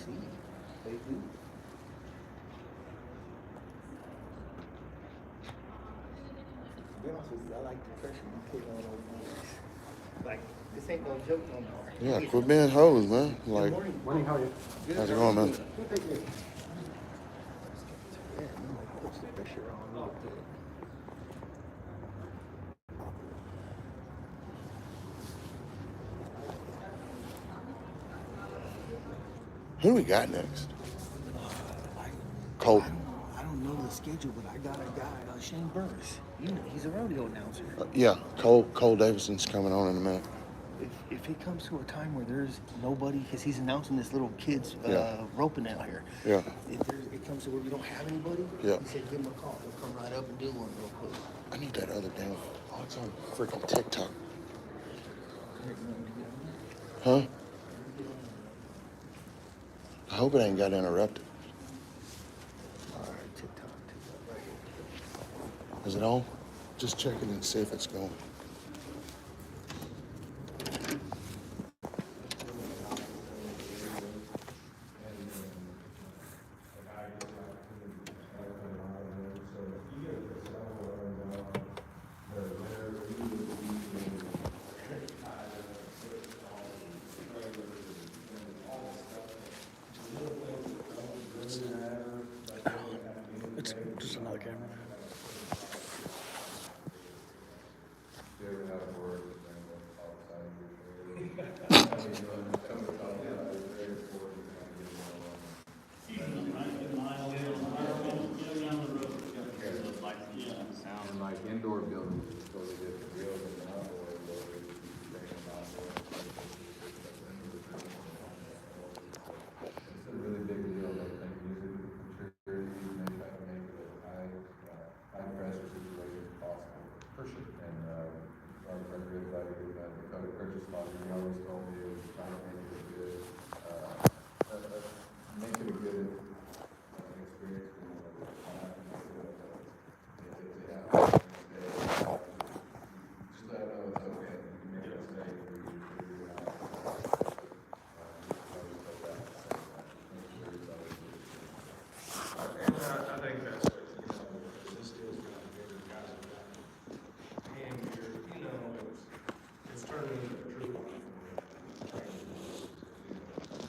see. They do. To be honest with you, I like the pressure you put on those boys. Like, this ain't no joke no more. Yeah, quit being hoes, man. Like, Morning, how are you? how's it going, man? Yeah, you might put some pressure on a little bit. Who do we got next? I Colton. don't know the schedule, but I got a guy, Shane Burris. You know, he's a rodeo announcer. Yeah, Cole Davidson's coming on in a minute. If it comes to a time where there's nobody, because he's announcing this little kid's Yeah. roping out here. Yeah. If it comes to where we don't have anybody, Yeah. he said give him a call. He'll come right up and do one real quick. I need that other damn. Oh, it's on freaking TikTok. Huh? I hope it ain't got interrupted. All right, TikTok right here. Is it on? Just checking and see if it's going. It's just another camera. And like indoor buildings is totally different deal than outdoor buildings. It's a really big deal, like music security, they try to make it as high pressure situation as possible. For sure. And our everybody who had the code purchase policy, we always told me it was trying to make it a good, make it a good experience.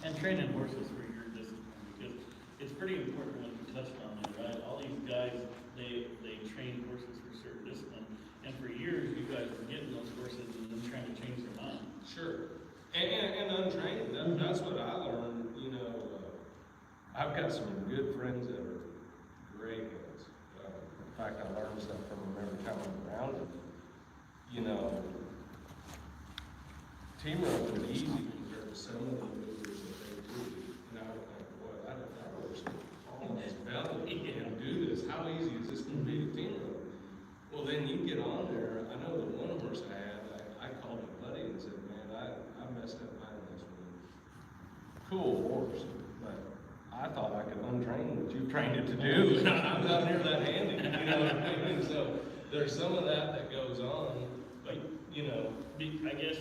And training horses for your discipline, because it's pretty important what you touched on there, right? All these guys, they train horses for certain discipline, and for years, you guys were getting those horses and then trying to change their mind. Sure. And untrained, that's what I learned, you know. I've got some good friends that are great hands. In fact, I learned stuff from them every time I'm around them. You know, team roping is easy compared to some of the movers that they do. And I would think, boy, I wish all this belly and do this. How easy is this going to be to team rope? Well, then you get on there. I know the one horse I had, I called my buddy and said, man, I messed up mine this one. Cool horse, but I thought I could untrain what you trained it to do. I'm not near that handy, you know what I mean? So there's some of that goes on, but you know. I guess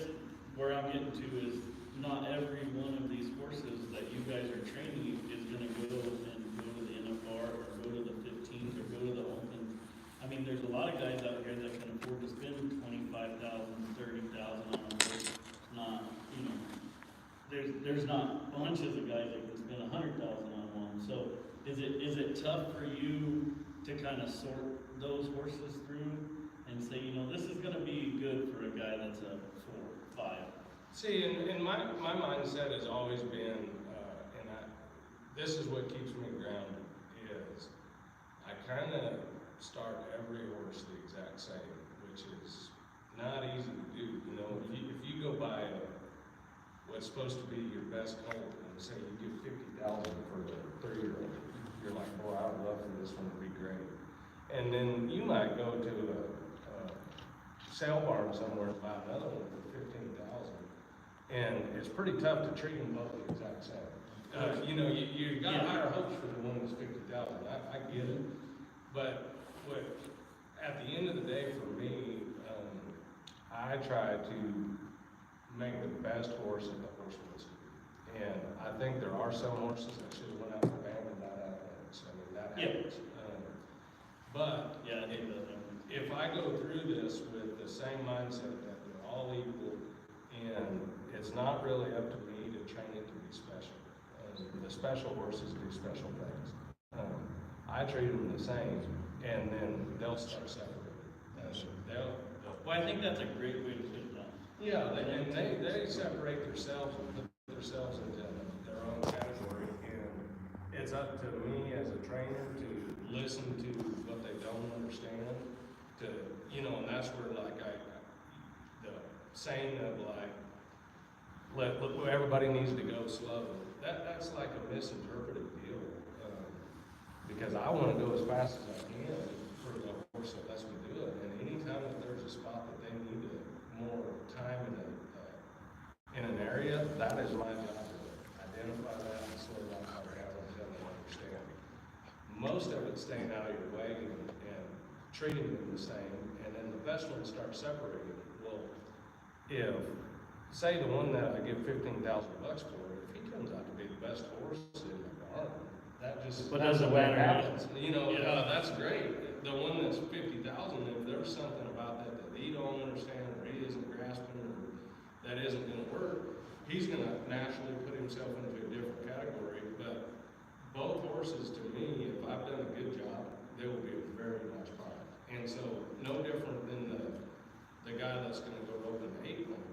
where I'm getting to is not every one of these horses that you guys are training is gonna go and go to the NFR or go to the 15s or go to the Opens. I mean, there's a lot of guys out here that can afford to spend $25,000, $30,000 on a horse. Not, you know, there's not bunches of guys that can spend $100,000 on one. So is it tough for you to kind of sort those horses through and say, you know, this is gonna be good for a guy that's a 4, 5? See, and my mindset has always been, this is what keeps me grounded, is I kind of start every horse the exact same, which is not easy to do. You know, if you go buy what's supposed to be your best colt and say you give $50,000 for the 3-year-old, you're like, boy, I would love for this one to be great. And then you might go to a sale barn somewhere and buy another one for $15,000. And it's pretty tough to treat them both the exact same. You know, you got higher hopes for the one that's $50,000. I get it, but at the end of the day, for me, I try to make the best horse that the horse wants to be. And I think there are some horses that should have went out for band and not athletics. I mean, that Yeah. happens. But Yeah, I think that happens. if I go through this with the same mindset that we're all equal, and it's not really up to me to train it to be special. The special horses do special things. I treat them the same, and then they'll start separating. Well, I think that's a great way to put it down. Yeah, they separate themselves and put themselves into their own category, and it's up to me as a trainer to listen to what they don't understand, and that's where the saying of everybody needs to go slow, that's like a misinterpreted deal, because I wanna go as fast as I can for the horse that lets me do it, and anytime that there's a spot that they need more time in an area, that is my job to identify that and slow down how to have until they understand. Most of it's staying out of your way and treating them the same, and then the best ones start separating. Well, if, say the one that I give $15,000 for, if he turns out to be the best horse in the barn, that's doesn't the way it matter. happens. That's great. The one that's 50,000, if there's something about that he don't understand, or he isn't grasping, or that isn't gonna work, he's gonna naturally put himself into a different category. But both horses, to me, if I've done a good job, they will be a very nice product. And so, no different than the guy that's gonna go rope an 8-point.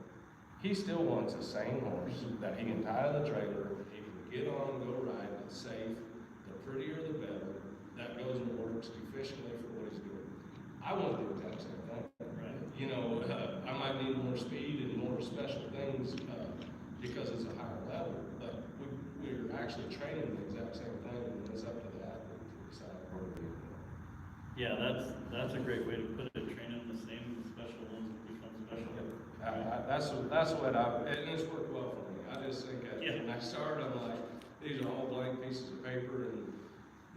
He still wants the same horse that he can tie to the trailer, he can get on, go ride, it's safe, the prettier the better, that goes and works efficiently for what he's doing. I want to do the exact same thing. Right. I might need more speed and more special things because it's a higher level, but we're actually training the exact same thing, and it's up to the athlete to decide where to be. Yeah, that's a great way to put it. Train them the same, the special ones become special. That's what and it's worked well for me. I just think when I started, I'm like, these are all blank pieces of paper, and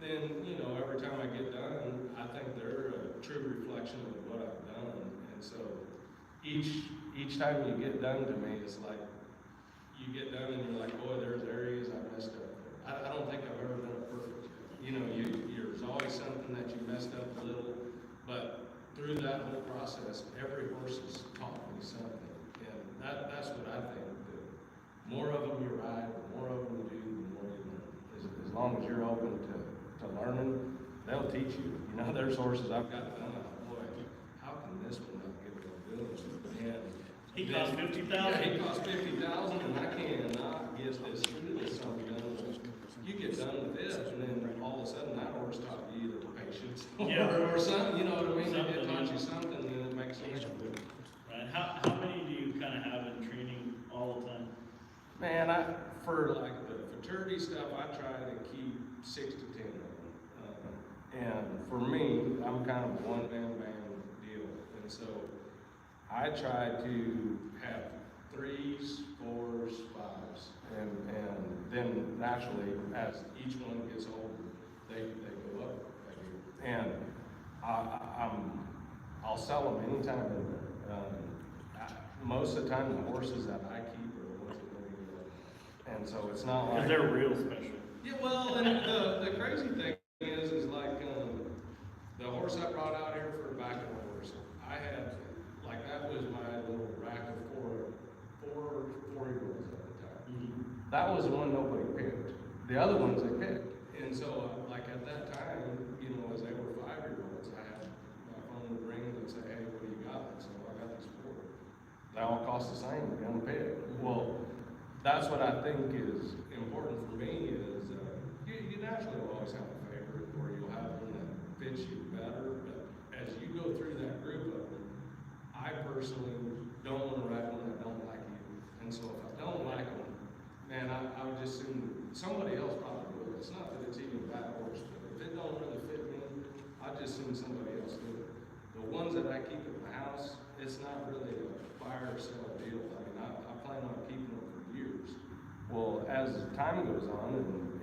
then, every time I get done, I think they're a true reflection of what I've done. And so each time you get done to me, it's like, you get done and you're like, boy, there's areas I messed up. I don't think I've ever done it perfect. There's always something that you messed up a little, but through that whole process, every horse has taught me something. And that's what I think. The more of them you ride, the more of them you do, the more you learn. As long as you're open to learning, they'll teach you. There's horses I've got done. Boy, how can this one not get what I'm doing? And He cost $50,000. Yeah, he cost $50,000, and I cannot get this through this something done. You get done with this, and then all of a sudden that horse taught you either patience or something. You know what I mean? It taught you something, and then it makes sense. Right. How many do you kind of have in training all the time? Man, for like the fraternity stuff, I try to keep 6 to 10 of them. And for me, I'm kind of a one-man band deal. And so I try to have 3s, 4s, 5s. And then naturally, as each one gets older, they go up. And I'll sell them anytime in there. Most of the time, the horses that I keep are the ones that really go. And so it's not like... Because they're real special. Yeah, well, and the crazy thing is like the horse I brought out here for a backing horse, I had, that was my little rack of four-year-olds at the time. Mm-hmm. That was the one nobody picked. The other ones they picked. And so, at that time, as they were 5-year-olds, I had my phone would ring and say, hey, what do you got? And so I got these 4. They all cost the same, young pig. Well, that's what I think is important for me is you naturally will always have a favorite, or you'll have one that fits you better. But as you go through that group of them, I personally don't want to ride one that don't like you. And so if I don't like them, man, I would just assume somebody else probably will. It's not that it's even a bad horse, but if it don't really fit me, I just assume somebody else do it. The ones that I keep at my house, it's not really a fire sale deal. I mean, I plan on keeping them for years. Well, as time goes on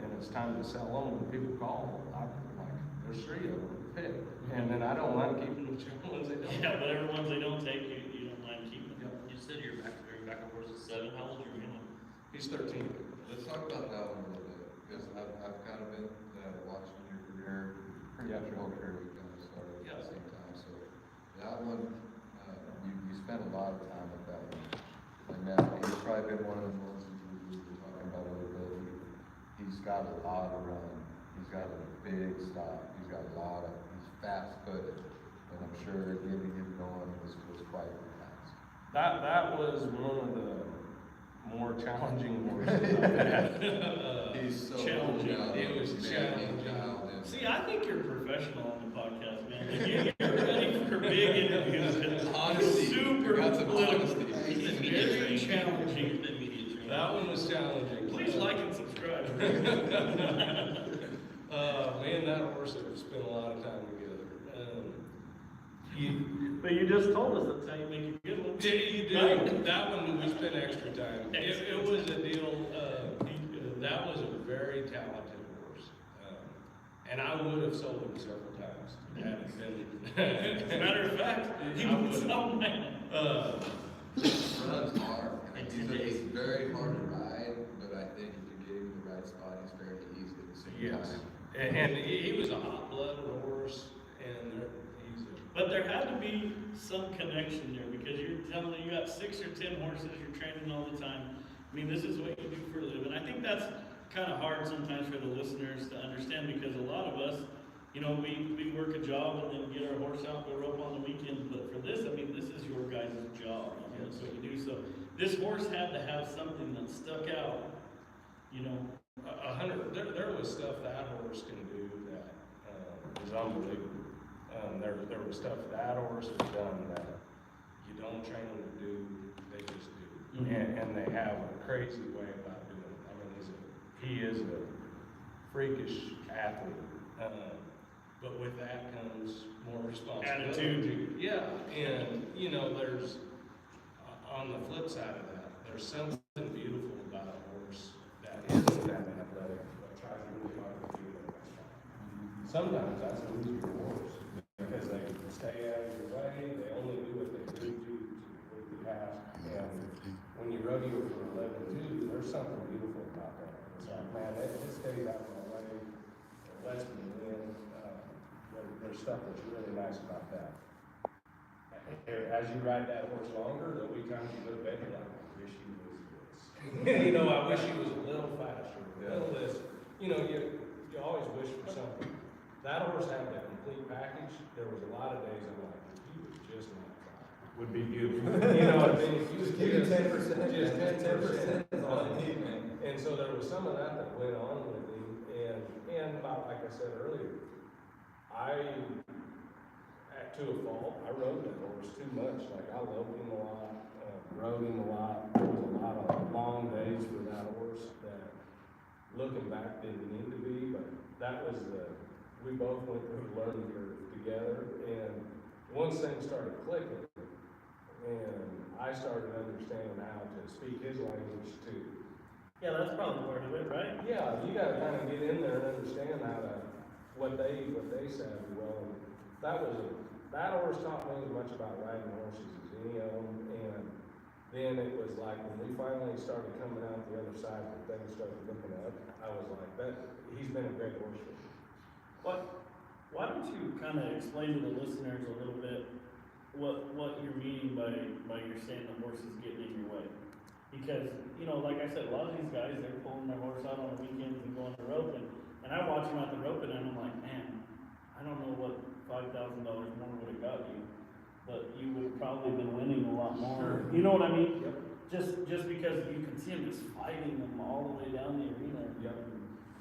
and it's time to sell them, when people call, I'm like, there's 3 of them to pick. And then I don't mind keeping the ones they don't. Yeah, whatever ones they don't take, you don't mind keeping. Yep. You said your backup horse is 7. How old are you? He's 13. Let's talk about that one a little bit, because I've kind of been watching your career, pretty much your whole career, we kind of started at the same time, so that one, you spent a lot of time with that one. And now, he's probably been one of those ones that we were talking about a little bit, he's got a lot of run, he's got a big stop, he's fast footed, and I'm sure getting him going was quite a task. That was one of the more challenging horses I've had. He's so challenging. It was challenging. See, I think you're professional on the podcast, man. Like, you're ready for big interviews. Honesty. Super You got some political. honesty. It's very challenging. That one was challenging. Please like and subscribe. Me and that horse have spent a lot of time together. But you just told us that's how you make a good one. You do. That one we spent extra time. It was a deal. That was a very talented horse, and I would have sold him several times. Had it been. As a matter of fact, he would sell mine. Runs hard. He's very hard to ride, but I think if you get him in the right spot, he's very easy at the same Yes, time. and he was a hot-blooded horse, and But there had to be some connection there, because you're telling me you got 6 or 10 horses, you're training all the time. I mean, this is what you do for a living. I think that's kind of hard sometimes for the listeners to understand, because a lot of us, you know, we work a job and then get our horse out, go rope on the weekend. But for this, I mean, this is your guys' job. I mean, that's what you do. So this horse had to have something that stuck out, you know. 100. There was stuff that horse can do that is unbelievable. There was stuff that horse has done that you don't train them to do, they just do. Mm-hmm. And they have a crazy way about doing it. I mean, he is a freakish athlete. But with that comes more responsibility. Attitude. Yeah, and you know, there's on the flip side of that, there's something beautiful about a horse that isn't that athletic, but tries really hard to do it. Sometimes that's an easier horse, because they stay out of your way, they only do what they do with the task. And when you rodeo for 11-2, there's something beautiful about that. It's like, man, it stays out of my way, it lets me win. There's stuff that's really nice about that. As you ride that horse longer, there'll be times you go to bed, you're like, I wish he was this. You know, I wish he was a little faster, a little this. You know, you always wish for something. That horse had the complete package. There was a lot of days I'm like, if he was just not fine, would be beautiful. You know what I mean? If he was Give me 10%. just 10% is all I need, man. And so there was some of that went on with him, and about, like I said earlier, to a fault, I rode that horse too much. Like, I loved him a lot, rode him a lot. There was a lot of long days for that horse that, looking back, didn't need to be, but that was we both went through a learning curve together, and once things started clicking, and I started understanding how to speak his language too. Yeah, that's probably part of it, right? Yeah, you gotta kind of get in there and understand how to, what they said well. And that horse taught me as much about riding horses as any of them. And then it was like, when we finally started coming out the other side and things started looking up, I was like, he's been a great horse for me. Why don't you kind of explain to the listeners a little bit what you're meaning by you're saying the horse is getting in your way? Because, you know, like I said, a lot of these guys, they're pulling their horse out on the weekends and going to roping. And I watch them out the roping and I'm like, man, I don't know what $5,000 more would have got you, but you would have probably been winning a lot more. You know what I mean? Yep. Just because you can see them just fighting them all the way down the arena. Yep.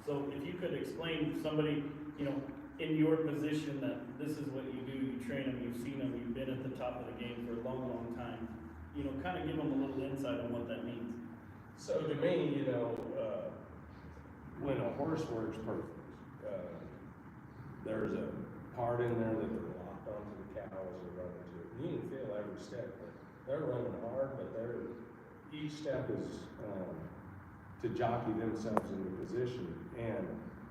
So if you could explain to somebody, you know, in your position that this is what you do, you train them, you've seen them, you've been at the top of the game for a long, long time, you know, kind of give them a little insight on what that means. So to me, you know, when a horse works perfect, there's a part in there that they're locked onto the cow as they're running to it. You can feel every step. They're running hard, but each step is to jockey themselves into position. And